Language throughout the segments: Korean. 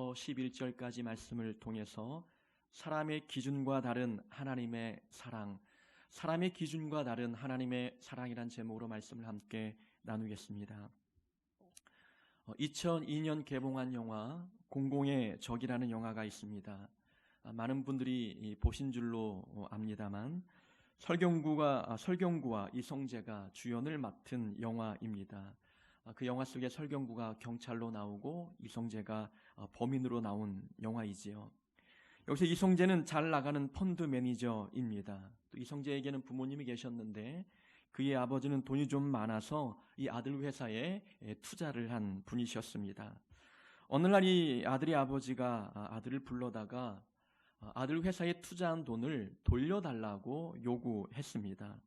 1절부터 11절까지 말씀을 통해서 사람의 기준과 다른 하나님의 사랑, 사람의 기준과 다른 하나님의 사랑이란 제목으로 말씀을 함께 나누겠습니다. 2002년 개봉한 영화 공공의 적이라는 영화가 있습니다. 많은 분들이 보신 줄로 압니다만 설경구와 이성재가 주연을 맡은 영화입니다. 그 영화 속에 설경구가 경찰로 나오고 이성재가 범인으로 나온 영화이지요. 여기서 이성재는 잘 나가는 펀드 매니저입니다. 또 이성재에게는 부모님이 계셨는데 그의 아버지는 돈이 좀 많아서 이 아들 회사에 투자를 한 분이셨습니다. 어느 날 이 아들의 아버지가 아들을 불러다가 아들 회사에 투자한 돈을 돌려달라고 요구했습니다.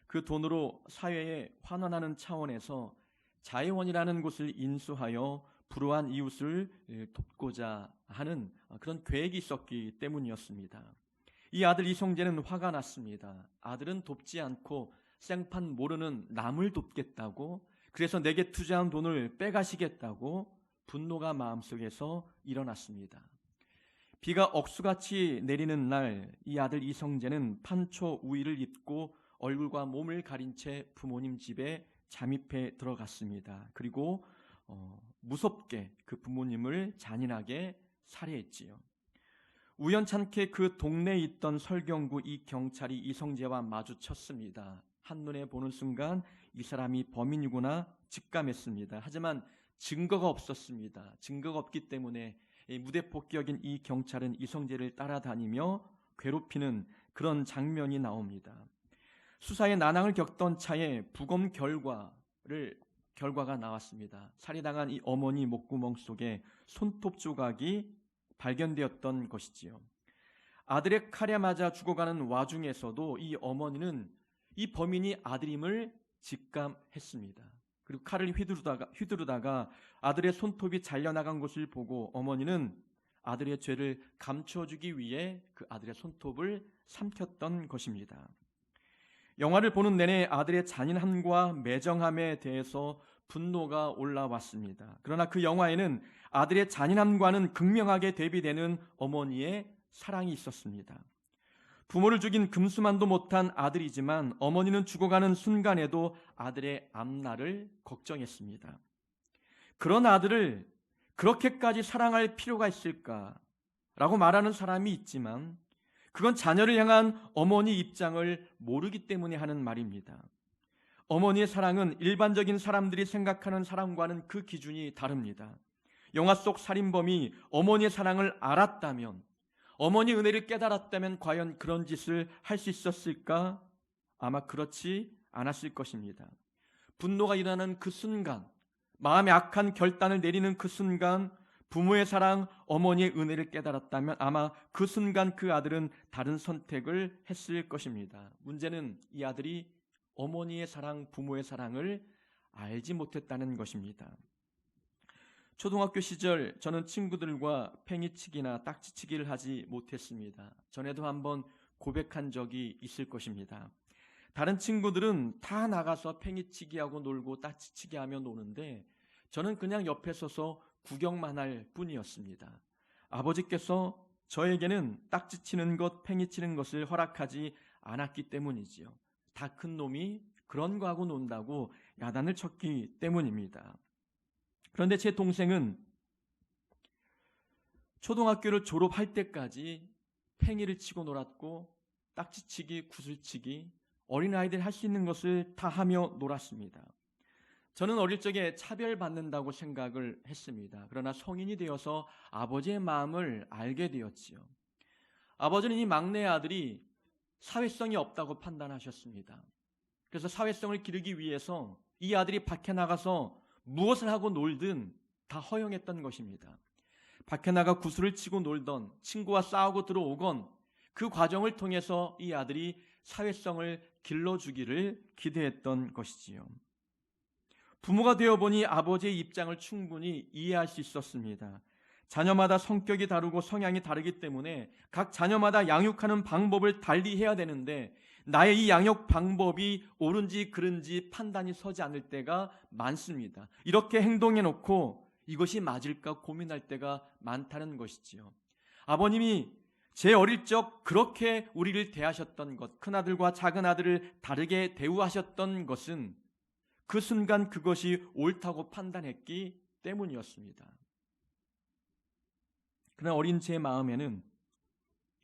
그 돈으로 사회에 환원하는 차원에서 자애원이라는 곳을 인수하여 불우한 이웃을 돕고자 하는 그런 계획이 있었기 때문이었습니다. 이 아들 이성재는 화가 났습니다. 아들은 돕지 않고 생판 모르는 남을 돕겠다고, 그래서 내게 투자한 돈을 빼가시겠다고 분노가 마음속에서 일어났습니다. 비가 억수같이 내리는 날 이 아들 이성재는 판초 우의를 입고 얼굴과 몸을 가린 채 부모님 집에 잠입해 들어갔습니다. 그리고 무섭게 그 부모님을 잔인하게 살해했지요. 우연찮게 그 동네에 있던 설경구 이 경찰이 이성재와 마주쳤습니다. 한눈에 보는 순간 이 사람이 범인이구나 직감했습니다. 하지만 증거가 없었습니다. 증거가 없기 때문에 무대폭격인 이 경찰은 이성재를 따라다니며 괴롭히는 그런 장면이 나옵니다. 수사에 난항을 겪던 차에 부검 결과가 나왔습니다. 살해당한 이 어머니 목구멍 속에 손톱 조각이 발견되었던 것이지요. 아들의 칼에 맞아 죽어가는 와중에서도 이 어머니는 이 범인이 아들임을 직감했습니다. 그리고 칼을 휘두르다가 아들의 손톱이 잘려나간 것을 보고 어머니는 아들의 죄를 감춰주기 위해 그 아들의 손톱을 삼켰던 것입니다. 영화를 보는 내내 아들의 잔인함과 매정함에 대해서 분노가 올라왔습니다. 그러나 그 영화에는 아들의 잔인함과는 극명하게 대비되는 어머니의 사랑이 있었습니다. 부모를 죽인 금수만도 못한 아들이지만 어머니는 죽어가는 순간에도 아들의 앞날을 걱정했습니다. 그런 아들을 그렇게까지 사랑할 필요가 있을까라고 말하는 사람이 있지만 그건 자녀를 향한 어머니 입장을 모르기 때문에 하는 말입니다. 어머니의 사랑은 일반적인 사람들이 생각하는 사랑과는 그 기준이 다릅니다. 영화 속 살인범이 어머니의 사랑을 알았다면, 어머니의 은혜를 깨달았다면 과연 그런 짓을 할 수 있었을까? 아마 그렇지 않았을 것입니다. 분노가 일어나는 그 순간, 마음에 악한 결단을 내리는 그 순간, 부모의 사랑, 어머니의 은혜를 깨달았다면 아마 그 순간 그 아들은 다른 선택을 했을 것입니다. 문제는 이 아들이 어머니의 사랑, 부모의 사랑을 알지 못했다는 것입니다. 초등학교 시절 저는 친구들과 팽이치기나 딱지치기를 하지 못했습니다. 전에도 한번 고백한 적이 있을 것입니다. 다른 친구들은 다 나가서 팽이치기하고 놀고 딱지치기하며 노는데 저는 그냥 옆에 서서 구경만 할 뿐이었습니다. 아버지께서 저에게는 딱지치는 것, 팽이치는 것을 허락하지 않았기 때문이지요. 다 큰 놈이 그런 거 하고 논다고 야단을 쳤기 때문입니다. 그런데 제 동생은 초등학교를 졸업할 때까지 팽이를 치고 놀았고 딱지치기, 구슬치기, 어린아이들 할 수 있는 것을 다 하며 놀았습니다. 저는 어릴 적에 차별받는다고 생각을 했습니다. 그러나 성인이 되어서 아버지의 마음을 알게 되었지요. 아버지는 이 막내 아들이 사회성이 없다고 판단하셨습니다. 그래서 사회성을 기르기 위해서 이 아들이 밖에 나가서 무엇을 하고 놀든 다 허용했던 것입니다. 밖에 나가 구슬을 치고 놀던, 친구와 싸우고 들어오건 그 과정을 통해서 이 아들이 사회성을 길러주기를 기대했던 것이지요. 부모가 되어보니 아버지의 입장을 충분히 이해할 수 있었습니다. 자녀마다 성격이 다르고 성향이 다르기 때문에 각 자녀마다 양육하는 방법을 달리 해야 되는데 나의 이 양육 방법이 옳은지 그른지 판단이 서지 않을 때가 많습니다. 이렇게 행동해놓고 이것이 맞을까 고민할 때가 많다는 것이지요. 아버님이 제 어릴 적 그렇게 우리를 대하셨던 것, 큰아들과 작은아들을 다르게 대우하셨던 것은 그 순간 그것이 옳다고 판단했기 때문이었습니다. 그러나 어린 제 마음에는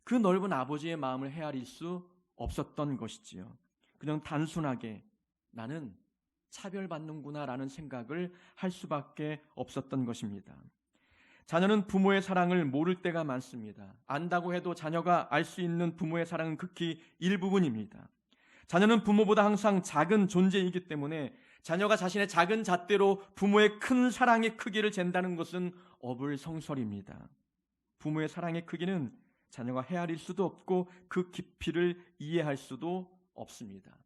그 넓은 아버지의 마음을 헤아릴 수 없었던 것이지요. 그냥 단순하게 나는 차별받는구나 라는 생각을 할 수밖에 없었던 것입니다. 자녀는 부모의 사랑을 모를 때가 많습니다. 안다고 해도 자녀가 알 수 있는 부모의 사랑은 극히 일부분입니다. 자녀는 부모보다 항상 작은 존재이기 때문에 자녀가 자신의 작은 잣대로 부모의 큰 사랑의 크기를 잰다는 것은 어불성설입니다. 부모의 사랑의 크기는 자녀가 헤아릴 수도 없고 그 깊이를 이해할 수도 없습니다.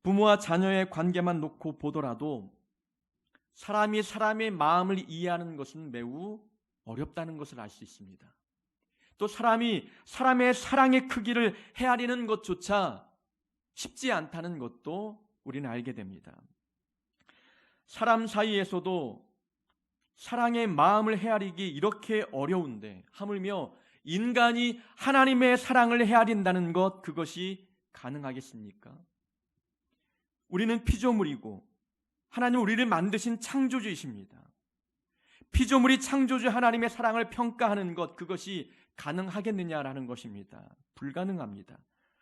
부모와 자녀의 관계만 놓고 보더라도 사람이 사람의 마음을 이해하는 것은 매우 어렵다는 것을 알 수 있습니다. 또 사람이 사람의 사랑의 크기를 헤아리는 것조차 쉽지 않다는 것도 우리는 알게 됩니다. 사람 사이에서도 사랑의 마음을 헤아리기 이렇게 어려운데 하물며 인간이 하나님의 사랑을 헤아린다는 것, 그것이 가능하겠습니까? 우리는 피조물이고 하나님 우리를 만드신 창조주이십니다. 피조물이 창조주 하나님의 사랑을 평가하는 것, 그것이 가능하겠느냐라는 것입니다. 불가능합니다.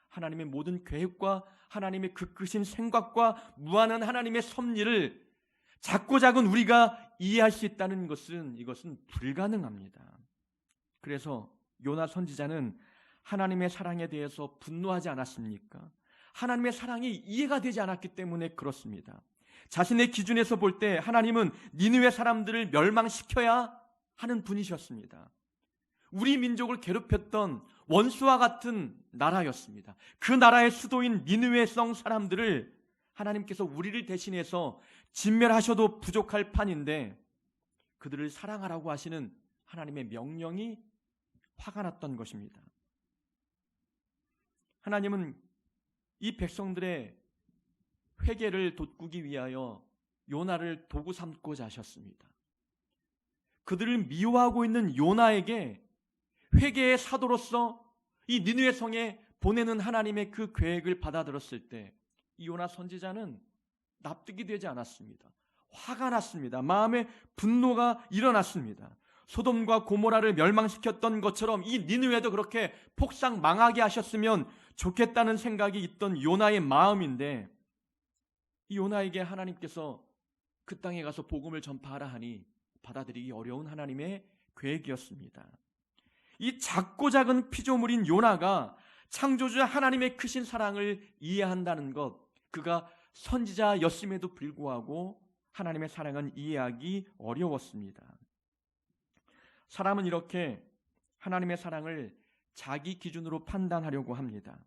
하나님의 모든 계획과 하나님의 그 크신 생각과 무한한 하나님의 섭리를 작고 작은 우리가 이해할 수 있다는 것은 이것은 불가능합니다. 그래서 요나 선지자는 하나님의 사랑에 대해서 분노하지 않았습니까? 하나님의 사랑이 이해가 되지 않았기 때문에 그렇습니다. 자신의 기준에서 볼 때 하나님은 니느웨 사람들을 멸망시켜야 하는 분이셨습니다. 우리 민족을 괴롭혔던 원수와 같은 나라였습니다. 그 나라의 수도인 니느웨성 사람들을 하나님께서 우리를 대신해서 진멸하셔도 부족할 판인데 그들을 사랑하라고 하시는 하나님의 명령이 화가 났던 것입니다. 하나님은 이 백성들의 회개를 돋구기 위하여 요나를 도구 삼고자 하셨습니다. 그들을 미워하고 있는 요나에게 회개의 사도로서 이 니느웨 성에 보내는 하나님의 그 계획을 받아들였을 때 이 요나 선지자는 납득이 되지 않았습니다. 화가 났습니다. 마음에 분노가 일어났습니다. 소돔과 고모라를 멸망시켰던 것처럼 이 니느웨도 그렇게 폭삭 망하게 하셨으면 좋겠다는 생각이 있던 요나의 마음인데 이 요나에게 하나님께서 그 땅에 가서 복음을 전파하라 하니 받아들이기 어려운 하나님의 계획이었습니다. 이 작고 작은 피조물인 요나가 창조주 하나님의 크신 사랑을 이해한다는 것, 그가 선지자였음에도 불구하고 하나님의 사랑은 이해하기 어려웠습니다. 사람은 이렇게 하나님의 사랑을 자기 기준으로 판단하려고 합니다.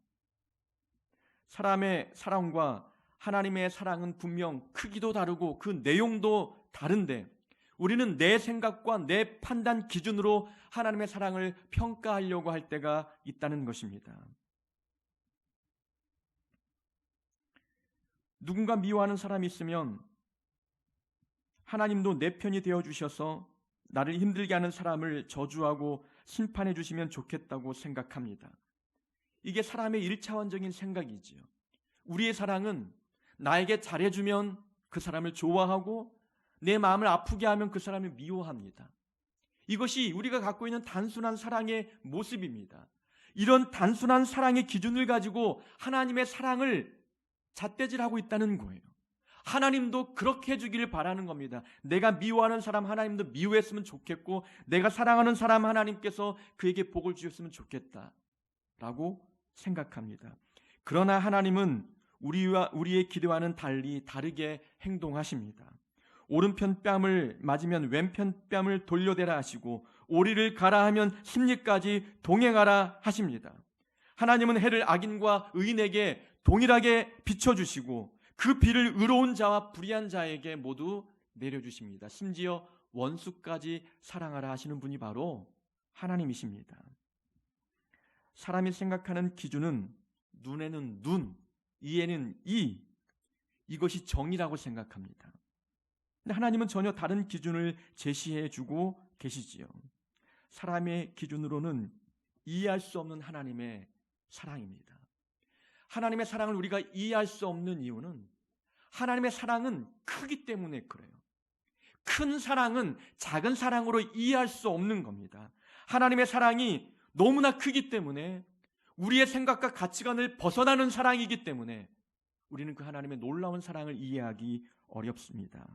사람의 사랑과 하나님의 사랑은 분명 크기도 다르고 그 내용도 다른데 우리는 내 생각과 내 판단 기준으로 하나님의 사랑을 평가하려고 할 때가 있다는 것입니다. 누군가 미워하는 사람이 있으면 하나님도 내 편이 되어주셔서 나를 힘들게 하는 사람을 저주하고 심판해 주시면 좋겠다고 생각합니다. 이게 사람의 일차원적인 생각이지요. 우리의 사랑은 나에게 잘해주면 그 사람을 좋아하고 내 마음을 아프게 하면 그 사람을 미워합니다. 이것이 우리가 갖고 있는 단순한 사랑의 모습입니다. 이런 단순한 사랑의 기준을 가지고 하나님의 사랑을 잣대질하고 있다는 거예요. 하나님도 그렇게 해주기를 바라는 겁니다. 내가 미워하는 사람 하나님도 미워했으면 좋겠고 내가 사랑하는 사람 하나님께서 그에게 복을 주셨으면 좋겠다라고 생각합니다. 그러나 하나님은 우리의 기대와는 달리 다르게 행동하십니다. 오른편 뺨을 맞으면 왼편 뺨을 돌려대라 하시고 오리를 가라 하면 십리까지 동행하라 하십니다. 하나님은 해를 악인과 의인에게 동일하게 비춰주시고 그 비를 의로운 자와 불의한 자에게 모두 내려주십니다. 심지어 원수까지 사랑하라 하시는 분이 바로 하나님이십니다. 사람이 생각하는 기준은 눈에는 눈, 이에는 이, 이것이 정의라고 생각합니다. 근데 하나님은 전혀 다른 기준을 제시해 주고 계시지요. 사람의 기준으로는 이해할 수 없는 하나님의 사랑입니다. 하나님의 사랑을 우리가 이해할 수 없는 이유는 하나님의 사랑은 크기 때문에 그래요. 큰 사랑은 작은 사랑으로 이해할 수 없는 겁니다. 하나님의 사랑이 너무나 크기 때문에 우리의 생각과 가치관을 벗어나는 사랑이기 때문에 우리는 그 하나님의 놀라운 사랑을 이해하기 어렵습니다.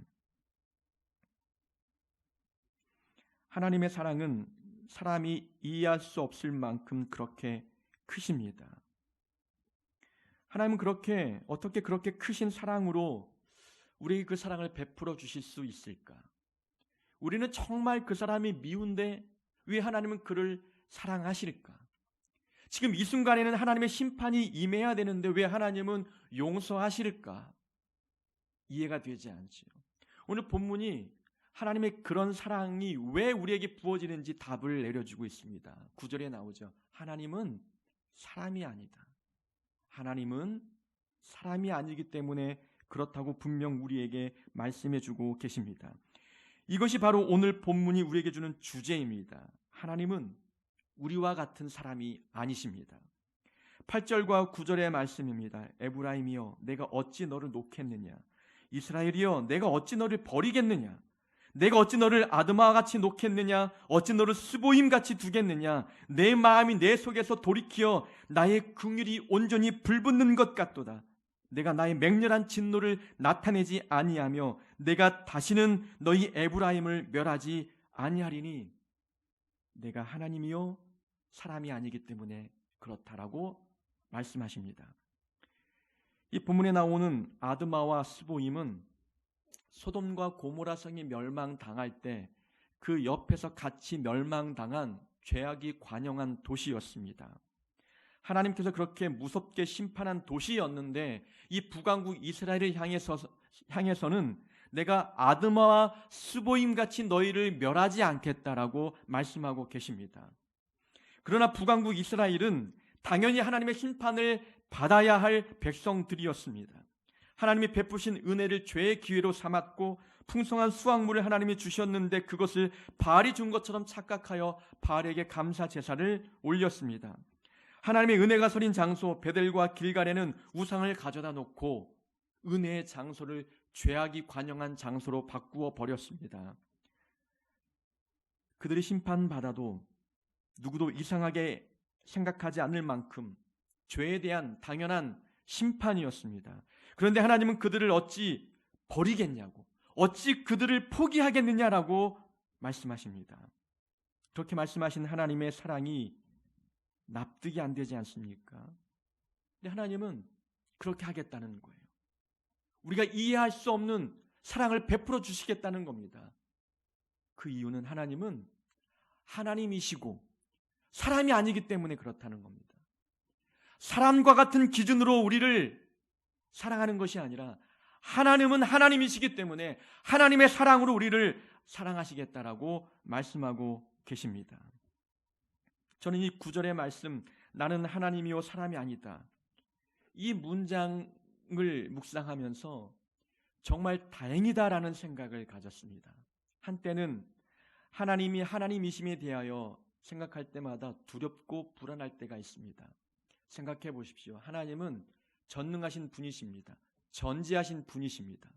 하나님의 사랑은 사람이 이해할 수 없을 만큼 그렇게 크십니다. 하나님은 어떻게 그렇게 크신 사랑으로 우리에게 그 사랑을 베풀어 주실 수 있을까? 우리는 정말 그 사람이 미운데 왜 하나님은 그를 사랑하실까? 지금 이 순간에는 하나님의 심판이 임해야 되는데 왜 하나님은 용서하실까? 이해가 되지 않지요. 오늘 본문이 하나님의 그런 사랑이 왜 우리에게 부어지는지 답을 내려주고 있습니다. 9절에 나오죠. 하나님은 사람이 아니다. 하나님은 사람이 아니기 때문에 그렇다고 분명 우리에게 말씀해주고 계십니다. 이것이 바로 오늘 본문이 우리에게 주는 주제입니다. 하나님은 우리와 같은 사람이 아니십니다. 8절과 9절의 말씀입니다. 에브라임이여 내가 어찌 너를 놓겠느냐? 이스라엘이여 내가 어찌 너를 버리겠느냐? 내가 어찌 너를 아드마와 같이 놓겠느냐? 어찌 너를 스보임 같이 두겠느냐? 내 마음이 내 속에서 돌이키어 나의 긍휼이 온전히 불붙는 것 같도다. 내가 나의 맹렬한 진노를 나타내지 아니하며 내가 다시는 너희 에브라임을 멸하지 아니하리니 내가 하나님이요 사람이 아니기 때문에 그렇다라고 말씀하십니다. 이 본문에 나오는 아드마와 스보임은 소돔과 고모라 성이 멸망당할 때 그 옆에서 같이 멸망당한 죄악이 관영한 도시였습니다. 하나님께서 그렇게 무섭게 심판한 도시였는데 이 북왕국 이스라엘을 향해서는 내가 아드마와 스보임같이 너희를 멸하지 않겠다라고 말씀하고 계십니다. 그러나 북왕국 이스라엘은 당연히 하나님의 심판을 받아야 할 백성들이었습니다. 하나님이 베푸신 은혜를 죄의 기회로 삼았고 풍성한 수확물을 하나님이 주셨는데 그것을 바알이 준 것처럼 착각하여 바알에게 감사 제사를 올렸습니다. 하나님의 은혜가 서린 장소 베델과 길갈에는 우상을 가져다 놓고 은혜의 장소를 죄악이 관영한 장소로 바꾸어 버렸습니다. 그들이 심판받아도 누구도 이상하게 생각하지 않을 만큼 죄에 대한 당연한 심판이었습니다. 그런데 하나님은 그들을 어찌 버리겠냐고, 어찌 그들을 포기하겠느냐라고 말씀하십니다. 그렇게 말씀하신 하나님의 사랑이 납득이 안 되지 않습니까? 근데 하나님은 그렇게 하겠다는 거예요. 우리가 이해할 수 없는 사랑을 베풀어 주시겠다는 겁니다. 그 이유는 하나님은 하나님이시고 사람이 아니기 때문에 그렇다는 겁니다. 사람과 같은 기준으로 우리를 사랑하는 것이 아니라 하나님은 하나님이시기 때문에 하나님의 사랑으로 우리를 사랑하시겠다라고 말씀하고 계십니다. 저는 이 9절의 말씀 나는 하나님이요 사람이 아니다. 이 문장을 묵상하면서 정말 다행이다라는 생각을 가졌습니다. 한때는 하나님이 하나님이심에 대하여 생각할 때마다 두렵고 불안할 때가 있습니다. 생각해 보십시오. 하나님은 전능하신 분이십니다. 전지하신 분이십니다.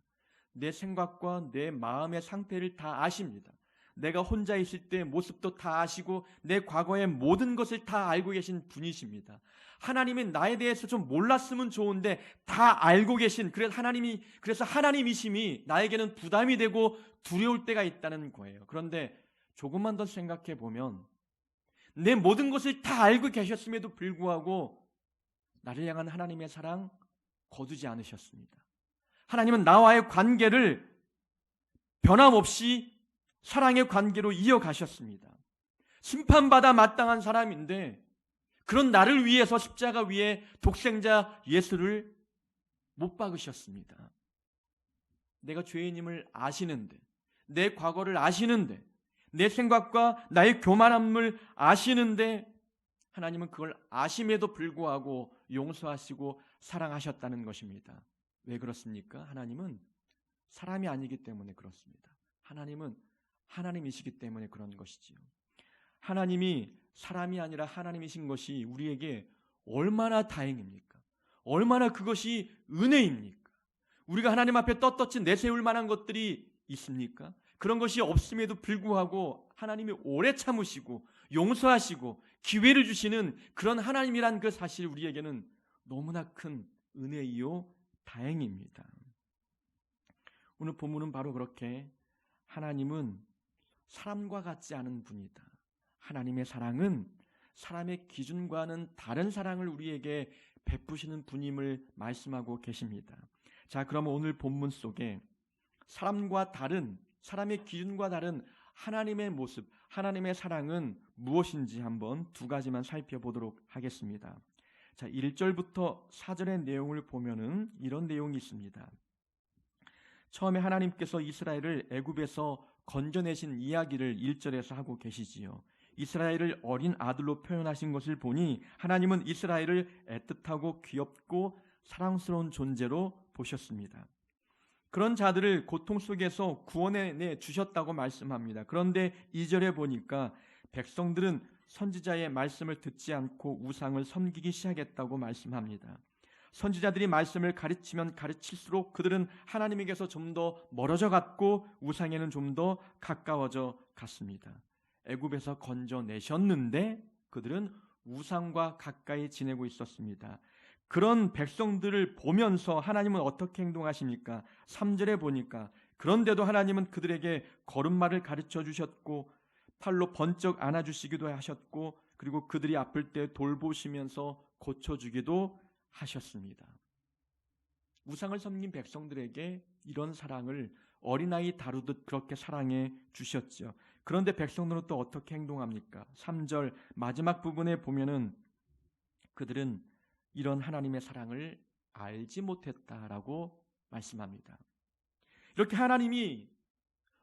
내 생각과 내 마음의 상태를 다 아십니다. 내가 혼자 있을 때 모습도 다 아시고 내 과거의 모든 것을 다 알고 계신 분이십니다. 하나님이 나에 대해서 좀 몰랐으면 좋은데 다 알고 계신 그래서 하나님이심이 나에게는 부담이 되고 두려울 때가 있다는 거예요. 그런데 조금만 더 생각해 보면 내 모든 것을 다 알고 계셨음에도 불구하고 나를 향한 하나님의 사랑 거두지 않으셨습니다. 하나님은 나와의 관계를 변함없이 사랑의 관계로 이어가셨습니다. 심판받아 마땅한 사람인데 그런 나를 위해서 십자가 위에 독생자 예수를 못 박으셨습니다. 내가 죄인임을 아시는데, 내 과거를 아시는데, 내 생각과 나의 교만함을 아시는데 하나님은 그걸 아심에도 불구하고 용서하시고 사랑하셨다는 것입니다. 왜 그렇습니까? 하나님은 사람이 아니기 때문에 그렇습니다. 하나님은 하나님이시기 때문에 그런 것이지요. 하나님이 사람이 아니라 하나님이신 것이 우리에게 얼마나 다행입니까? 얼마나 그것이 은혜입니까? 우리가 하나님 앞에 떳떳이 내세울 만한 것들이 있습니까? 그런 것이 없음에도 불구하고 하나님이 오래 참으시고 용서하시고 기회를 주시는 그런 하나님이란 그 사실 우리에게는 너무나 큰 은혜이요 다행입니다. 오늘 본문은 바로 그렇게 하나님은 사람과 같지 않은 분이다. 하나님의 사랑은 사람의 기준과는 다른 사랑을 우리에게 베푸시는 분임을 말씀하고 계십니다. 자, 그러면 오늘 본문 속에 사람의 기준과 다른 하나님의 모습, 하나님의 사랑은 무엇인지 한번 두 가지만 살펴보도록 하겠습니다. 자, 1절부터 4절의 내용을 보면은 이런 내용이 있습니다. 처음에 하나님께서 이스라엘을 애굽에서 건져내신 이야기를 1절에서 하고 계시지요. 이스라엘을 어린 아들로 표현하신 것을 보니 하나님은 이스라엘을 애틋하고 귀엽고 사랑스러운 존재로 보셨습니다. 그런 자들을 고통 속에서 구원해 주셨다고 말씀합니다. 그런데 2절에 보니까 백성들은 선지자의 말씀을 듣지 않고 우상을 섬기기 시작했다고 말씀합니다. 선지자들이 말씀을 가르치면 가르칠수록 그들은 하나님에게서 좀 더 멀어져 갔고 우상에는 좀 더 가까워져 갔습니다. 애굽에서 건져내셨는데 그들은 우상과 가까이 지내고 있었습니다. 그런 백성들을 보면서 하나님은 어떻게 행동하십니까? 3절에 보니까 그런데도 하나님은 그들에게 걸음마를 가르쳐 주셨고 팔로 번쩍 안아주시기도 하셨고 그리고 그들이 아플 때 돌보시면서 고쳐주기도 하셨습니다. 우상을 섬긴 백성들에게 이런 사랑을 어린아이 다루듯 그렇게 사랑해 주셨죠. 그런데 백성들은 또 어떻게 행동합니까? 3절 마지막 부분에 보면은 그들은 이런 하나님의 사랑을 알지 못했다라고 말씀합니다. 이렇게 하나님이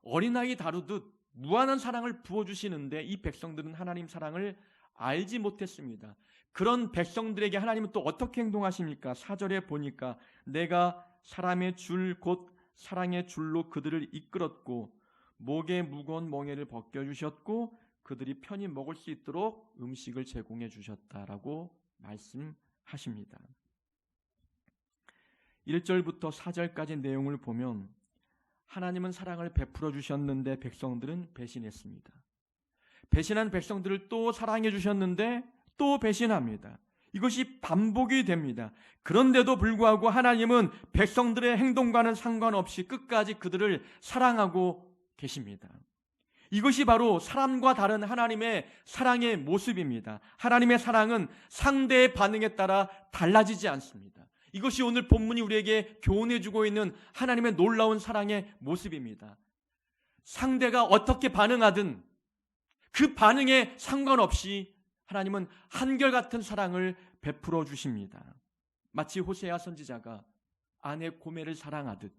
어린아이 다루듯 무한한 사랑을 부어주시는데 이 백성들은 하나님 사랑을 알지 못했습니다. 그런 백성들에게 하나님은 또 어떻게 행동하십니까? 4절에 보니까 내가 사람의 줄 곧 사랑의 줄로 그들을 이끌었고 목에 무거운 멍에를 벗겨주셨고 그들이 편히 먹을 수 있도록 음식을 제공해 주셨다라고 말씀하십니다. 1절부터 4절까지 내용을 보면 하나님은 사랑을 베풀어 주셨는데 백성들은 배신했습니다. 배신한 백성들을 또 사랑해 주셨는데 또 배신합니다. 이것이 반복이 됩니다. 그런데도 불구하고 하나님은 백성들의 행동과는 상관없이 끝까지 그들을 사랑하고 계십니다. 이것이 바로 사람과 다른 하나님의 사랑의 모습입니다. 하나님의 사랑은 상대의 반응에 따라 달라지지 않습니다. 이것이 오늘 본문이 우리에게 교훈해주고 있는 하나님의 놀라운 사랑의 모습입니다. 상대가 어떻게 반응하든 그 반응에 상관없이 하나님은 한결같은 사랑을 베풀어 주십니다. 마치 호세아 선지자가 아내 고멜을 사랑하듯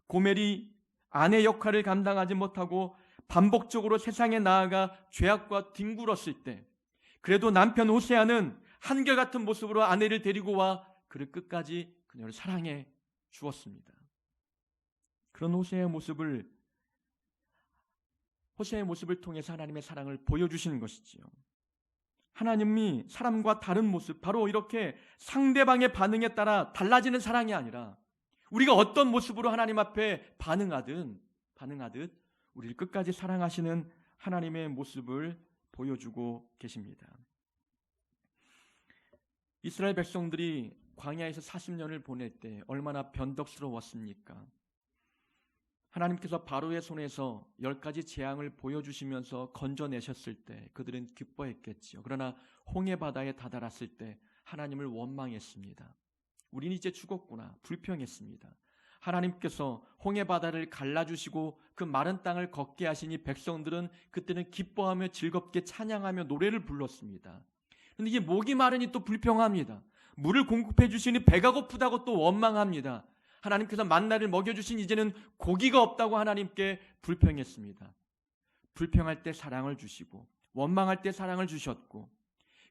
고멜이 아내 역할을 감당하지 못하고 반복적으로 세상에 나아가 죄악과 뒹굴었을 때 그래도 남편 호세아는 한결같은 모습으로 아내를 데리고 와 그를 끝까지 그녀를 사랑해 주었습니다. 그런 호세아의 모습을 통해서 하나님의 사랑을 보여주시는 것이지요. 하나님이 사람과 다른 모습, 바로 이렇게 상대방의 반응에 따라 달라지는 사랑이 아니라 우리가 어떤 모습으로 하나님 앞에 반응하듯 우리를 끝까지 사랑하시는 하나님의 모습을 보여주고 계십니다. 이스라엘 백성들이 광야에서 40년을 보낼 때 얼마나 변덕스러웠습니까? 하나님께서 바로의 손에서 10가지 재앙을 보여주시면서 건져내셨을 때 그들은 기뻐했겠지요. 그러나 홍해 바다에 다다랐을 때 하나님을 원망했습니다. 우린 이제 죽었구나, 불평했습니다. 하나님께서 홍해 바다를 갈라주시고 그 마른 땅을 걷게 하시니 백성들은 그때는 기뻐하며 즐겁게 찬양하며 노래를 불렀습니다. 그런데 이게 목이 마르니 또 불평합니다. 물을 공급해 주시니 배가 고프다고 또 원망합니다. 하나님께서 만나를 먹여주신 이제는 고기가 없다고 하나님께 불평했습니다. 불평할 때 사랑을 주시고 원망할 때 사랑을 주셨고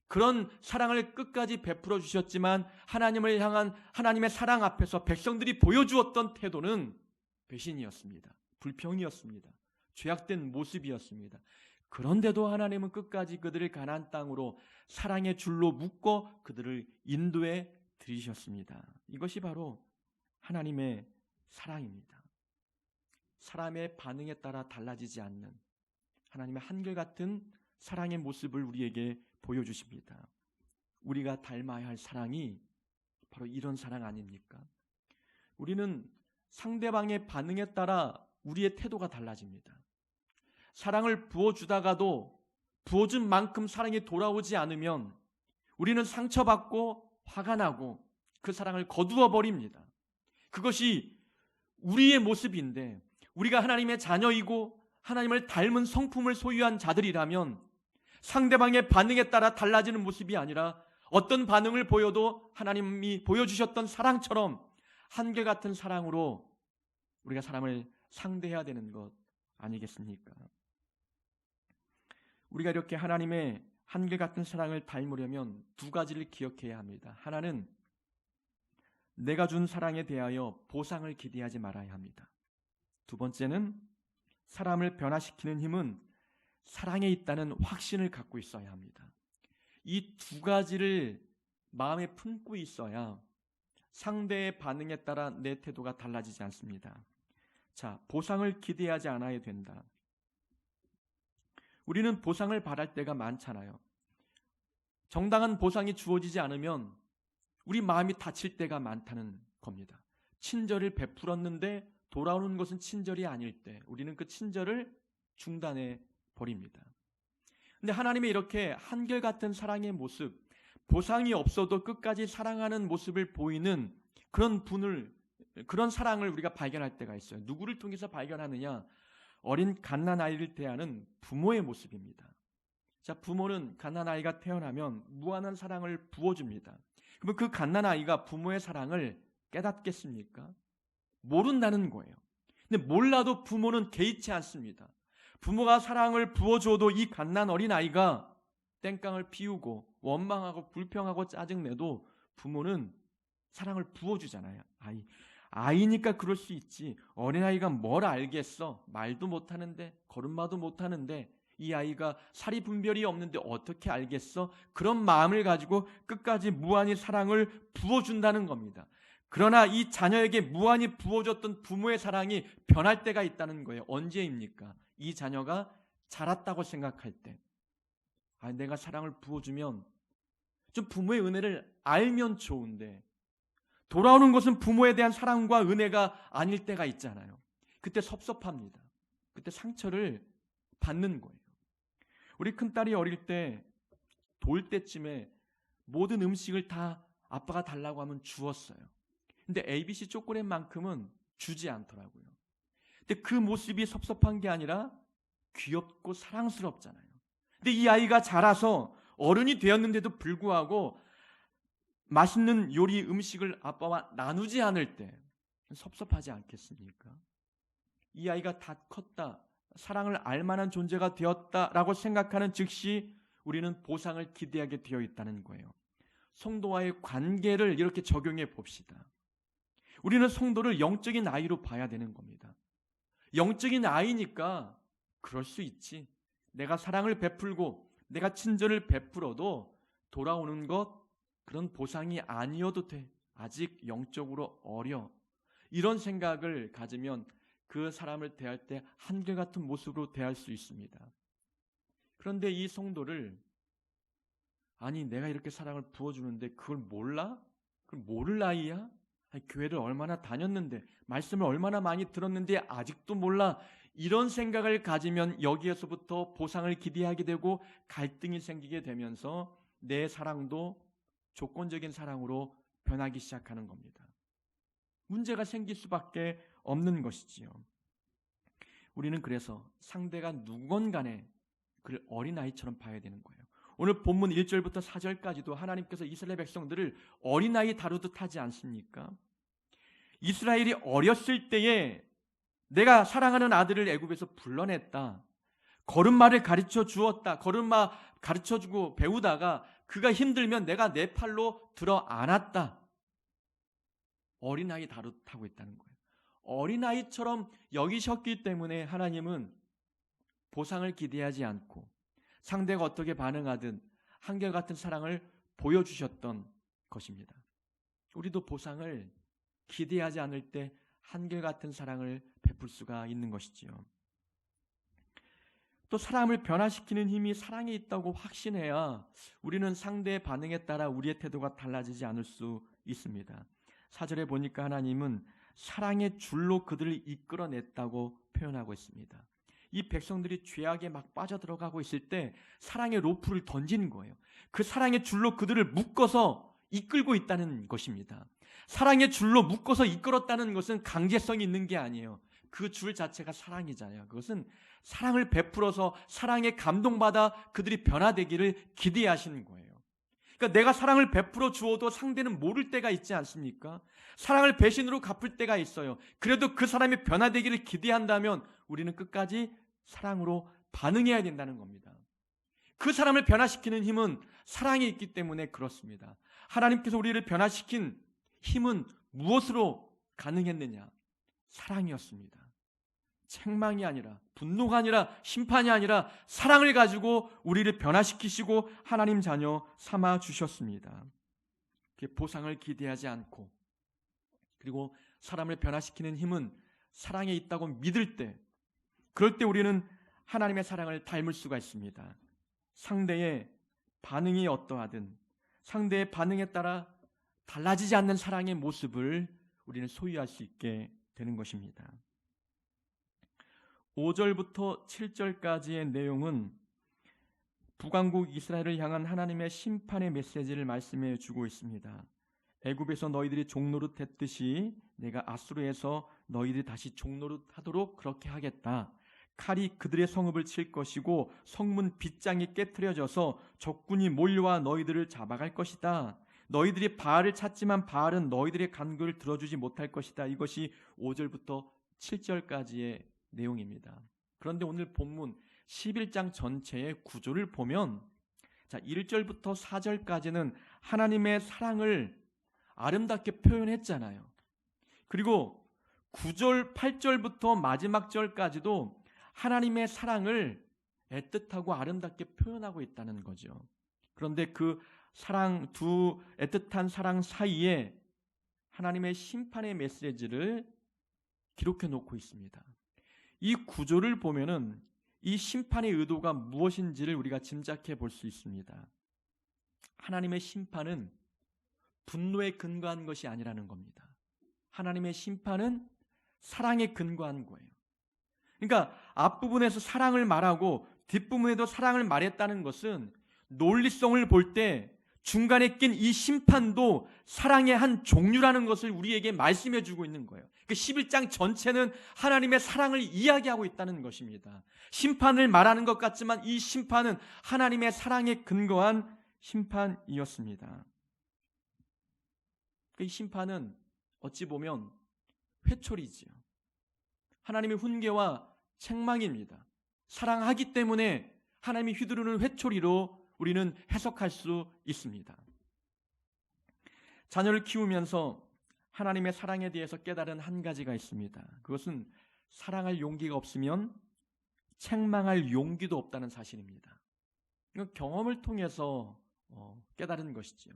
그런 사랑을 끝까지 베풀어 주셨지만 하나님을 향한 하나님의 사랑 앞에서 백성들이 보여주었던 태도는 배신이었습니다. 불평이었습니다. 죄악된 모습이었습니다. 그런데도 하나님은 끝까지 그들을 가나안 땅으로 사랑의 줄로 묶어 그들을 인도해 들이셨습니다. 이것이 바로 하나님의 사랑입니다. 사람의 반응에 따라 달라지지 않는 하나님의 한결같은 사랑의 모습을 우리에게 보여주십니다. 우리가 닮아야 할 사랑이 바로 이런 사랑 아닙니까? 우리는 상대방의 반응에 따라 우리의 태도가 달라집니다. 사랑을 부어주다가도 부어준 만큼 사랑이 돌아오지 않으면 우리는 상처받고 화가 나고 그 사랑을 거두어 버립니다. 그것이 우리의 모습인데, 우리가 하나님의 자녀이고 하나님을 닮은 성품을 소유한 자들이라면 상대방의 반응에 따라 달라지는 모습이 아니라 어떤 반응을 보여도 하나님이 보여주셨던 사랑처럼 한결같은 사랑으로 우리가 사람을 상대해야 되는 것 아니겠습니까? 우리가 이렇게 하나님의 한결같은 사랑을 닮으려면 두 가지를 기억해야 합니다. 하나는 내가 준 사랑에 대하여 보상을 기대하지 말아야 합니다. 두 번째는 사람을 변화시키는 힘은 사랑에 있다는 확신을 갖고 있어야 합니다. 이 두 가지를 마음에 품고 있어야 상대의 반응에 따라 내 태도가 달라지지 않습니다. 자, 보상을 기대하지 않아야 된다. 우리는 보상을 바랄 때가 많잖아요. 정당한 보상이 주어지지 않으면 우리 마음이 다칠 때가 많다는 겁니다. 친절을 베풀었는데 돌아오는 것은 친절이 아닐 때 우리는 그 친절을 중단해 버립니다. 근데 하나님의 이렇게 한결같은 사랑의 모습, 보상이 없어도 끝까지 사랑하는 모습을 보이는 그런 사랑을 우리가 발견할 때가 있어요. 누구를 통해서 발견하느냐? 어린 갓난아이를 대하는 부모의 모습입니다. 자, 부모는 갓난아이가 태어나면 무한한 사랑을 부어줍니다. 그러면 그 갓난아이가 부모의 사랑을 깨닫겠습니까? 모른다는 거예요. 근데 몰라도 부모는 개의치 않습니다. 부모가 사랑을 부어줘도 이 갓난 어린아이가 땡깡을 피우고 원망하고 불평하고 짜증내도 부모는 사랑을 부어주잖아요. 아이니까 그럴 수 있지. 어린아이가 뭘 알겠어. 말도 못하는데, 걸음마도 못하는데, 이 아이가 사리 분별이 없는데 어떻게 알겠어? 그런 마음을 가지고 끝까지 무한히 사랑을 부어준다는 겁니다. 그러나 이 자녀에게 무한히 부어줬던 부모의 사랑이 변할 때가 있다는 거예요. 언제입니까? 이 자녀가 자랐다고 생각할 때. 내가 사랑을 부어주면 좀 부모의 은혜를 알면 좋은데 돌아오는 것은 부모에 대한 사랑과 은혜가 아닐 때가 있잖아요. 그때 섭섭합니다. 그때 상처를 받는 거예요. 우리 큰딸이 어릴 때 돌 때쯤에 모든 음식을 다 아빠가 달라고 하면 주었어요. 근데 ABC 초콜릿만큼은 주지 않더라고요. 근데 그 모습이 섭섭한 게 아니라 귀엽고 사랑스럽잖아요. 근데 이 아이가 자라서 어른이 되었는데도 불구하고 맛있는 요리 음식을 아빠와 나누지 않을 때 섭섭하지 않겠습니까? 이 아이가 다 컸다, 사랑을 알만한 존재가 되었다라고 생각하는 즉시 우리는 보상을 기대하게 되어 있다는 거예요. 성도와의 관계를 이렇게 적용해 봅시다. 우리는 성도를 영적인 아이로 봐야 되는 겁니다. 영적인 아이니까 그럴 수 있지. 내가 사랑을 베풀고 내가 친절을 베풀어도 돌아오는 것 그런 보상이 아니어도 돼. 아직 영적으로 어려. 이런 생각을 가지면 그 사람을 대할 때 한결같은 모습으로 대할 수 있습니다. 그런데 이 성도를 내가 이렇게 사랑을 부어주는데 그걸 몰라? 그걸 모를 나이야? 교회를 얼마나 다녔는데 말씀을 얼마나 많이 들었는데 아직도 몰라. 이런 생각을 가지면 여기에서부터 보상을 기대하게 되고 갈등이 생기게 되면서 내 사랑도 조건적인 사랑으로 변하기 시작하는 겁니다. 문제가 생길 수밖에 없는 것이지요. 우리는 그래서 상대가 누군 간에 그를 어린아이처럼 봐야 되는 거예요. 오늘 본문 1절부터 4절까지도 하나님께서 이스라엘 백성들을 어린아이 다루듯 하지 않습니까? 이스라엘이 어렸을 때에 내가 사랑하는 아들을 애굽에서 불러냈다. 걸음마를 가르쳐 주었다. 걸음마 가르쳐주고 배우다가 그가 힘들면 내가 내 팔로 들어 안았다. 어린아이 다루듯 하고 있다는 거예요. 어린아이처럼 여기셨기 때문에 하나님은 보상을 기대하지 않고 상대가 어떻게 반응하든 한결같은 사랑을 보여주셨던 것입니다. 우리도 보상을 기대하지 않을 때 한결같은 사랑을 베풀 수가 있는 것이지요. 또 사람을 변화시키는 힘이 사랑에 있다고 확신해야 우리는 상대의 반응에 따라 우리의 태도가 달라지지 않을 수 있습니다. 4절에 보니까 하나님은 사랑의 줄로 그들을 이끌어냈다고 표현하고 있습니다. 이 백성들이 죄악에 막 빠져들어가고 있을 때 사랑의 로프를 던지는 거예요. 그 사랑의 줄로 그들을 묶어서 이끌고 있다는 것입니다. 사랑의 줄로 묶어서 이끌었다는 것은 강제성이 있는 게 아니에요. 그 줄 자체가 사랑이잖아요. 그것은 사랑을 베풀어서 사랑에 감동받아 그들이 변화되기를 기대하시는 거예요. 그러니까 내가 사랑을 베풀어 주어도 상대는 모를 때가 있지 않습니까? 사랑을 배신으로 갚을 때가 있어요. 그래도 그 사람이 변화되기를 기대한다면 우리는 끝까지 사랑으로 반응해야 된다는 겁니다. 그 사람을 변화시키는 힘은 사랑이 있기 때문에 그렇습니다. 하나님께서 우리를 변화시킨 힘은 무엇으로 가능했느냐? 사랑이었습니다. 책망이 아니라, 분노가 아니라, 심판이 아니라 사랑을 가지고 우리를 변화시키시고 하나님 자녀 삼아 주셨습니다. 보상을 기대하지 않고, 그리고 사람을 변화시키는 힘은 사랑에 있다고 믿을 때, 그럴 때 우리는 하나님의 사랑을 닮을 수가 있습니다. 상대의 반응이 어떠하든 상대의 반응에 따라 달라지지 않는 사랑의 모습을 우리는 소유할 수 있게 되는 것입니다. 5절부터 7절까지의 내용은 북왕국 이스라엘을 향한 하나님의 심판의 메시지를 말씀해 주고 있습니다. 애굽에서 너희들이 종노릇 했듯이 내가 아수르에서 너희들이 다시 종노릇 하도록 그렇게 하겠다. 칼이 그들의 성읍을 칠 것이고 성문 빗장이 깨트려져서 적군이 몰려와 너희들을 잡아갈 것이다. 너희들이 바알을 찾지만 바알은 너희들의 간구를 들어주지 못할 것이다. 이것이 5절부터 7절까지의 내용입니다. 그런데 오늘 본문 11장 전체의 구조를 보면 1절부터 4절까지는 하나님의 사랑을 아름답게 표현했잖아요. 그리고 9절, 8절부터 마지막 절까지도 하나님의 사랑을 애틋하고 아름답게 표현하고 있다는 거죠. 그런데 그 사랑, 두 애틋한 사랑 사이에 하나님의 심판의 메시지를 기록해 놓고 있습니다. 이 구조를 보면은 이 심판의 의도가 무엇인지를 우리가 짐작해 볼 수 있습니다. 하나님의 심판은 분노에 근거한 것이 아니라는 겁니다. 하나님의 심판은 사랑에 근거한 거예요. 그러니까 앞부분에서 사랑을 말하고 뒷부분에도 사랑을 말했다는 것은 논리성을 볼 때 중간에 낀 이 심판도 사랑의 한 종류라는 것을 우리에게 말씀해 주고 있는 거예요. 그 11장 전체는 하나님의 사랑을 이야기하고 있다는 것입니다. 심판을 말하는 것 같지만 이 심판은 하나님의 사랑에 근거한 심판이었습니다. 이 심판은 어찌 보면 회초리지요. 하나님의 훈계와 책망입니다. 사랑하기 때문에 하나님이 휘두르는 회초리로 우리는 해석할 수 있습니다. 자녀를 키우면서 하나님의 사랑에 대해서 깨달은 한 가지가 있습니다. 그것은 사랑할 용기가 없으면 책망할 용기도 없다는 사실입니다. 이건 경험을 통해서 깨달은 것이지요.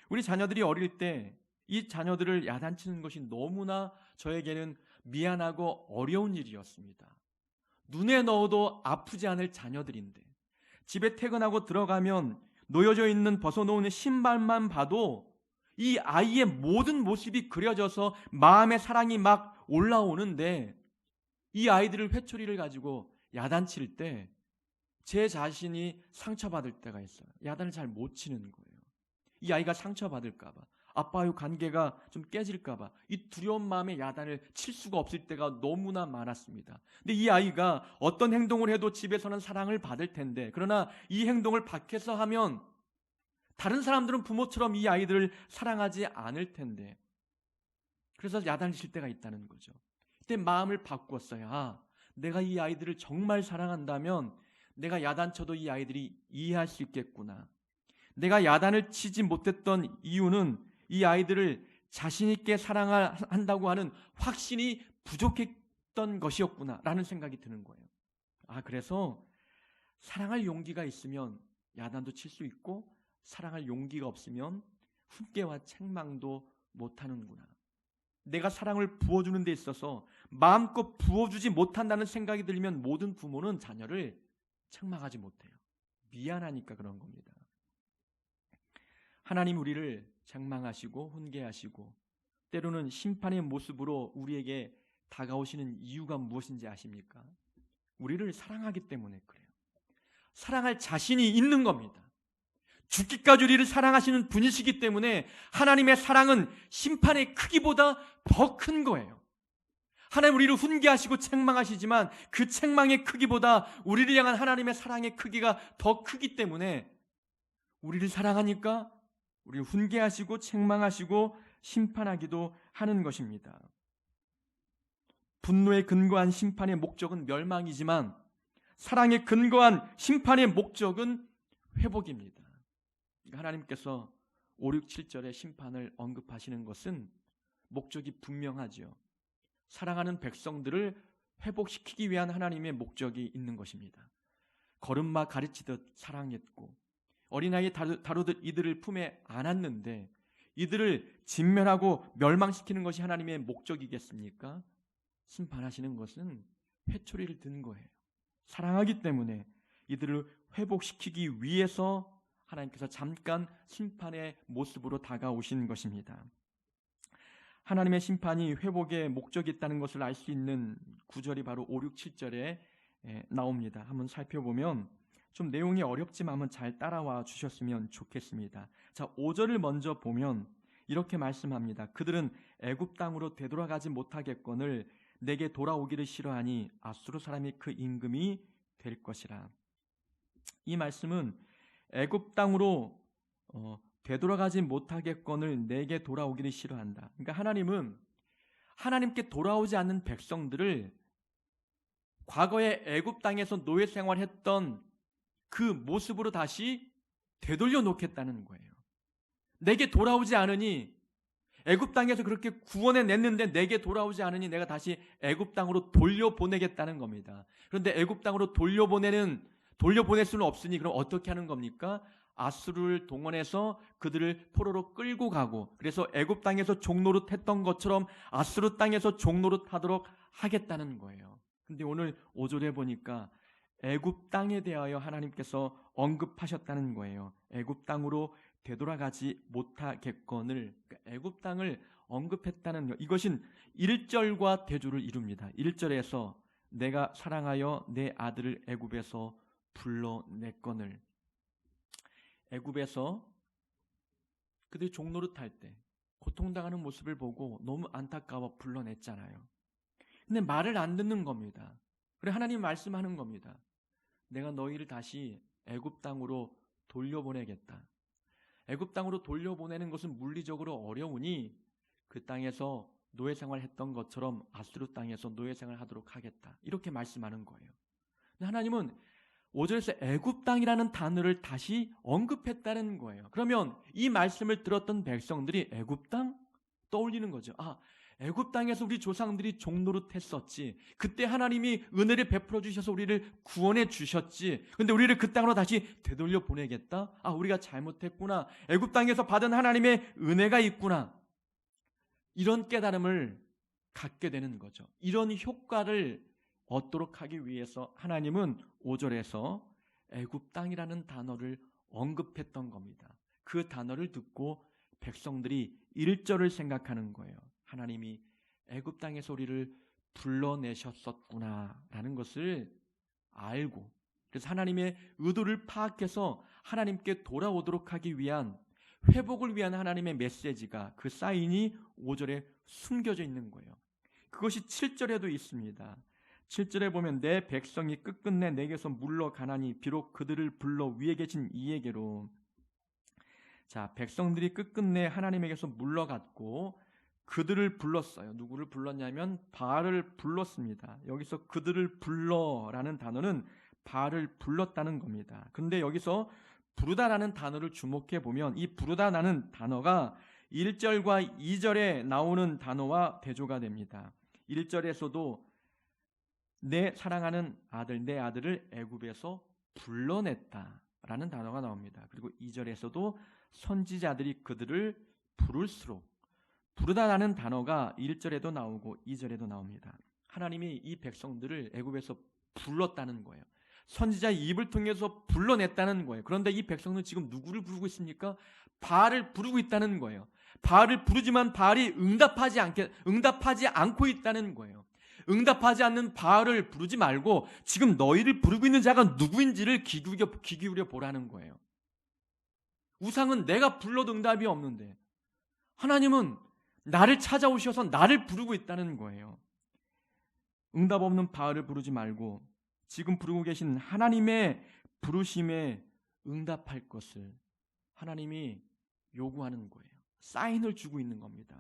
우리 자녀들이 어릴 때 이 자녀들을 야단치는 것이 너무나 저에게는 미안하고 어려운 일이었습니다. 눈에 넣어도 아프지 않을 자녀들인데 집에 퇴근하고 들어가면 놓여져 있는 벗어놓은 신발만 봐도 이 아이의 모든 모습이 그려져서 마음의 사랑이 막 올라오는데 이 아이들을 회초리를 가지고 야단칠 때 제 자신이 상처받을 때가 있어요. 야단을 잘 못 치는 거예요. 이 아이가 상처받을까 봐, 아빠와의 관계가 좀 깨질까 봐 이 두려운 마음에 야단을 칠 수가 없을 때가 너무나 많았습니다. 근데 이 아이가 어떤 행동을 해도 집에서는 사랑을 받을 텐데 그러나 이 행동을 밖에서 하면 다른 사람들은 부모처럼 이 아이들을 사랑하지 않을 텐데 그래서 야단을 칠 때가 있다는 거죠. 그때 마음을 바꿨어요. 아, 내가 이 아이들을 정말 사랑한다면 내가 야단쳐도 이 아이들이 이해할 수 있겠구나. 내가 야단을 치지 못했던 이유는 이 아이들을 자신 있게 사랑한다고 하는 확신이 부족했던 것이었구나라는 생각이 드는 거예요. 그래서 사랑할 용기가 있으면 야단도 칠 수 있고 사랑할 용기가 없으면 훈계와 책망도 못하는구나. 내가 사랑을 부어주는 데 있어서 마음껏 부어주지 못한다는 생각이 들면 모든 부모는 자녀를 책망하지 못해요. 미안하니까 그런 겁니다. 하나님 우리를 책망하시고 훈계하시고 때로는 심판의 모습으로 우리에게 다가오시는 이유가 무엇인지 아십니까? 우리를 사랑하기 때문에 그래요. 사랑할 자신이 있는 겁니다. 죽기까지 우리를 사랑하시는 분이시기 때문에 하나님의 사랑은 심판의 크기보다 더 큰 거예요. 하나님 우리를 훈계하시고 책망하시지만 그 책망의 크기보다 우리를 향한 하나님의 사랑의 크기가 더 크기 때문에 우리를 사랑하니까 우리를 훈계하시고 책망하시고 심판하기도 하는 것입니다. 분노에 근거한 심판의 목적은 멸망이지만 사랑에 근거한 심판의 목적은 회복입니다. 하나님께서 5, 6, 7절의 심판을 언급하시는 것은 목적이 분명하죠. 사랑하는 백성들을 회복시키기 위한 하나님의 목적이 있는 것입니다. 걸음마 가르치듯 사랑했고 어린아이 다루듯 이들을 품에 안았는데 이들을 진멸하고 멸망시키는 것이 하나님의 목적이겠습니까? 심판하시는 것은 회초리를 든 거예요. 사랑하기 때문에 이들을 회복시키기 위해서 하나님께서 잠깐 심판의 모습으로 다가오신 것입니다. 하나님의 심판이 회복의 목적이 있다는 것을 알 수 있는 구절이 바로 5, 6, 7절에 나옵니다. 한번 살펴보면 좀 내용이 어렵지만 한번 잘 따라와 주셨으면 좋겠습니다. 자, 5절을 먼저 보면 이렇게 말씀합니다. 그들은 애굽 땅으로 되돌아가지 못하겠거늘 내게 돌아오기를 싫어하니 아수르 사람이 그 임금이 될 것이라. 이 말씀은 애굽 땅으로 되돌아가지 못하겠거늘 내게 돌아오기를 싫어한다. 그러니까 하나님은 하나님께 돌아오지 않는 백성들을 과거에 애굽 땅에서 노예 생활했던 그 모습으로 다시 되돌려 놓겠다는 거예요. 내게 돌아오지 않으니 애굽 땅에서 그렇게 구원해 냈는데 내게 돌아오지 않으니 내가 다시 애굽 땅으로 돌려보내겠다는 겁니다. 그런데 애굽 땅으로 돌려보낼 수는 없으니 그럼 어떻게 하는 겁니까? 아수르를 동원해서 그들을 포로로 끌고 가고 그래서 애굽 땅에서 종노릇 했던 것처럼 아수르 땅에서 종노릇 하도록 하겠다는 거예요. 근데 오늘 5절에 보니까 애굽 땅에 대하여 하나님께서 언급하셨다는 거예요. 애굽 땅으로 되돌아가지 못하겠거늘, 그러니까 애굽 땅을 언급했다는 것. 이것은 1절과 대조를 이룹니다. 1절에서 내가 사랑하여 내 아들을 애굽에서 불러냈거늘. 애굽에서 그들이 종노릇할 때 고통당하는 모습을 보고 너무 안타까워 불러냈잖아요. 근데 말을 안 듣는 겁니다. 그래 하나님 말씀하는 겁니다. 내가 너희를 다시 애굽 땅으로 돌려보내겠다. 애굽 땅으로 돌려보내는 것은 물리적으로 어려우니 그 땅에서 노예 생활했던 것처럼 아수르 땅에서 노예 생활하도록 하겠다. 이렇게 말씀하는 거예요. 근데 하나님은 5절에서 애굽 땅이라는 단어를 다시 언급했다는 거예요. 그러면 이 말씀을 들었던 백성들이 애굽 땅 떠올리는 거죠. 애굽 땅에서 우리 조상들이 종노릇 했었지. 그때 하나님이 은혜를 베풀어 주셔서 우리를 구원해 주셨지. 근데 우리를 그 땅으로 다시 되돌려 보내겠다? 우리가 잘못했구나. 애굽 땅에서 받은 하나님의 은혜가 있구나. 이런 깨달음을 갖게 되는 거죠. 이런 효과를 얻도록 하기 위해서 하나님은 5절에서 애굽 땅이라는 단어를 언급했던 겁니다. 그 단어를 듣고 백성들이 1절을 생각하는 거예요. 하나님이 애굽 땅에서 우리를 불러내셨었구나라는 것을 알고 그래서 하나님의 의도를 파악해서 하나님께 돌아오도록 하기 위한 회복을 위한 하나님의 메시지가 그 사인이 5절에 숨겨져 있는 거예요. 그것이 7절에도 있습니다. 7절에 보면 내 백성이 끝끝내 내게서 물러가나니 비록 그들을 불러 위에 계신 이에게로. 자, 백성들이 끝끝내 하나님에게서 물러갔고 그들을 불렀어요. 누구를 불렀냐면 바알을 불렀습니다. 여기서 그들을 불러라는 단어는 바알을 불렀다는 겁니다. 근데 여기서 부르다라는 단어를 주목해 보면 이 부르다라는 단어가 1절과 2절에 나오는 단어와 대조가 됩니다. 1절에서도 내 사랑하는 아들, 내 아들을 애굽에서 불러냈다라는 단어가 나옵니다. 그리고 2절에서도 선지자들이 그들을 부를수록, 부르다라는 단어가 1절에도 나오고 2절에도 나옵니다. 하나님이 이 백성들을 애굽에서 불렀다는 거예요. 선지자의 입을 통해서 불러냈다는 거예요. 그런데 이 백성은 지금 누구를 부르고 있습니까? 바알을 부르고 있다는 거예요. 바알을 부르지만 바알이 응답하지 않고 있다는 거예요. 응답하지 않는 바알을 부르지 말고 지금 너희를 부르고 있는 자가 누구인지를 귀 기울여 보라는 거예요. 우상은 내가 불러도 응답이 없는데 하나님은 나를 찾아오셔서 나를 부르고 있다는 거예요. 응답 없는 바알을 부르지 말고 지금 부르고 계신 하나님의 부르심에 응답할 것을 하나님이 요구하는 거예요. 사인을 주고 있는 겁니다.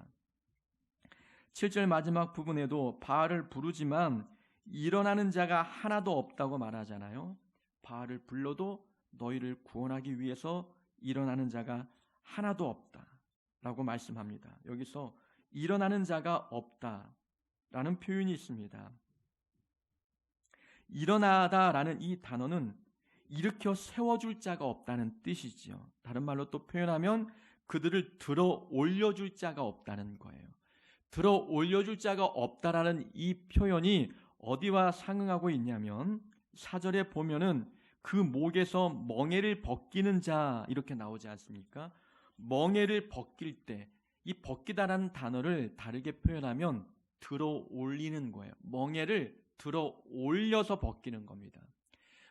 7절 마지막 부분에도 바알을 부르지만 일어나는 자가 하나도 없다고 말하잖아요. 바알을 불러도 너희를 구원하기 위해서 일어나는 자가 하나도 없다라고 말씀합니다. 여기서 일어나는 자가 없다라는 표현이 있습니다. 일어나다라는 이 단어는 일으켜 세워줄 자가 없다는 뜻이지요. 다른 말로 또 표현하면 그들을 들어 올려줄 자가 없다는 거예요. 들어 올려줄 자가 없다라는 이 표현이 어디와 상응하고 있냐면 4절에 보면은 그 목에서 멍에를 벗기는 자 이렇게 나오지 않습니까? 멍에를 벗길 때 이 벗기다라는 단어를 다르게 표현하면 들어 올리는 거예요. 멍에를 들어 올려서 벗기는 겁니다.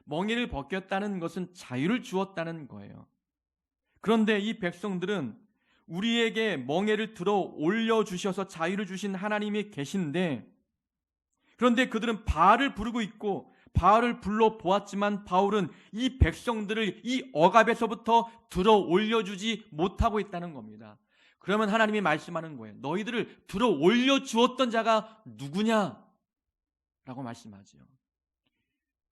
멍에를 벗겼다는 것은 자유를 주었다는 거예요. 그런데 이 백성들은 우리에게 멍에를 들어 올려주셔서 자유를 주신 하나님이 계신데 그런데 그들은 바알을 부르고 있고 바알을 불러 보았지만 바울은 이 백성들을 이 억압에서부터 들어 올려주지 못하고 있다는 겁니다. 그러면 하나님이 말씀하는 거예요. 너희들을 들어 올려주었던 자가 누구냐? 라고 말씀하죠.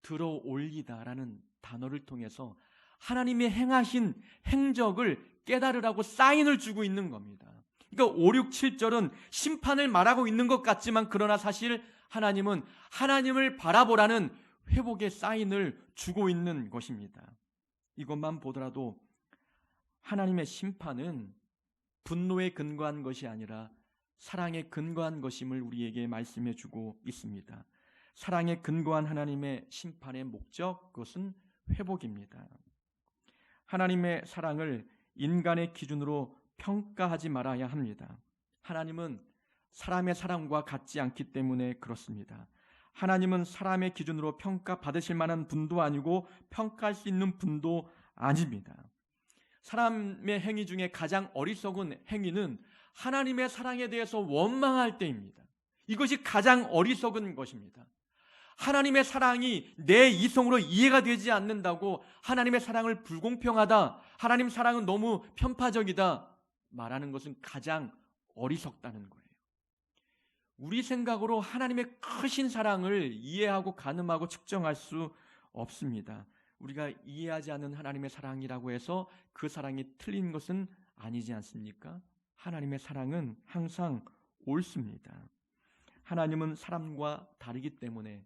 들어 올리다라는 단어를 통해서 하나님이 행하신 행적을 깨달으라고 사인을 주고 있는 겁니다. 그러니까 5, 6, 7절은 심판을 말하고 있는 것 같지만 그러나 사실 하나님은 하나님을 바라보라는 회복의 사인을 주고 있는 것입니다. 이것만 보더라도 하나님의 심판은 분노에 근거한 것이 아니라 사랑에 근거한 것임을 우리에게 말씀해 주고 있습니다. 사랑에 근거한 하나님의 심판의 목적, 그것은 회복입니다. 하나님의 사랑을 인간의 기준으로 평가하지 말아야 합니다. 하나님은 사람의 사랑과 같지 않기 때문에 그렇습니다. 하나님은 사람의 기준으로 평가받으실 만한 분도 아니고 평가할 수 있는 분도 아닙니다. 사람의 행위 중에 가장 어리석은 행위는 하나님의 사랑에 대해서 원망할 때입니다. 이것이 가장 어리석은 것입니다. 하나님의 사랑이 내 이성으로 이해가 되지 않는다고 하나님의 사랑을 불공평하다, 하나님 사랑은 너무 편파적이다 말하는 것은 가장 어리석다는 거예요. 우리 생각으로 하나님의 크신 사랑을 이해하고 가늠하고 측정할 수 없습니다. 우리가 이해하지 않는 하나님의 사랑이라고 해서 그 사랑이 틀린 것은 아니지 않습니까? 하나님의 사랑은 항상 옳습니다. 하나님은 사람과 다르기 때문에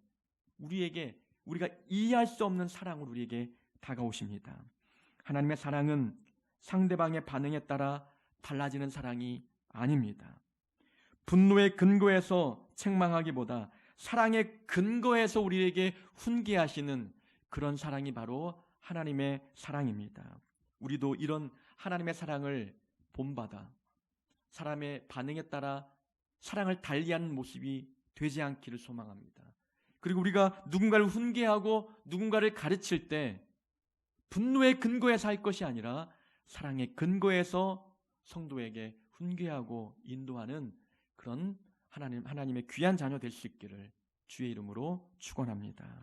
우리가 이해할 수 없는 사랑으로 우리에게 다가오십니다. 하나님의 사랑은 상대방의 반응에 따라 달라지는 사랑이 아닙니다. 분노의 근거에서 책망하기보다 사랑의 근거에서 우리에게 훈계하시는 그런 사랑이 바로 하나님의 사랑입니다. 우리도 이런 하나님의 사랑을 본받아 사람의 반응에 따라 사랑을 달리하는 모습이 되지 않기를 소망합니다. 그리고 우리가 누군가를 훈계하고 누군가를 가르칠 때 분노의 근거에서 할 것이 아니라 사랑의 근거에서 성도에게 훈계하고 인도하는 그런 하나님의 귀한 자녀 될 수 있기를 주의 이름으로 축원합니다.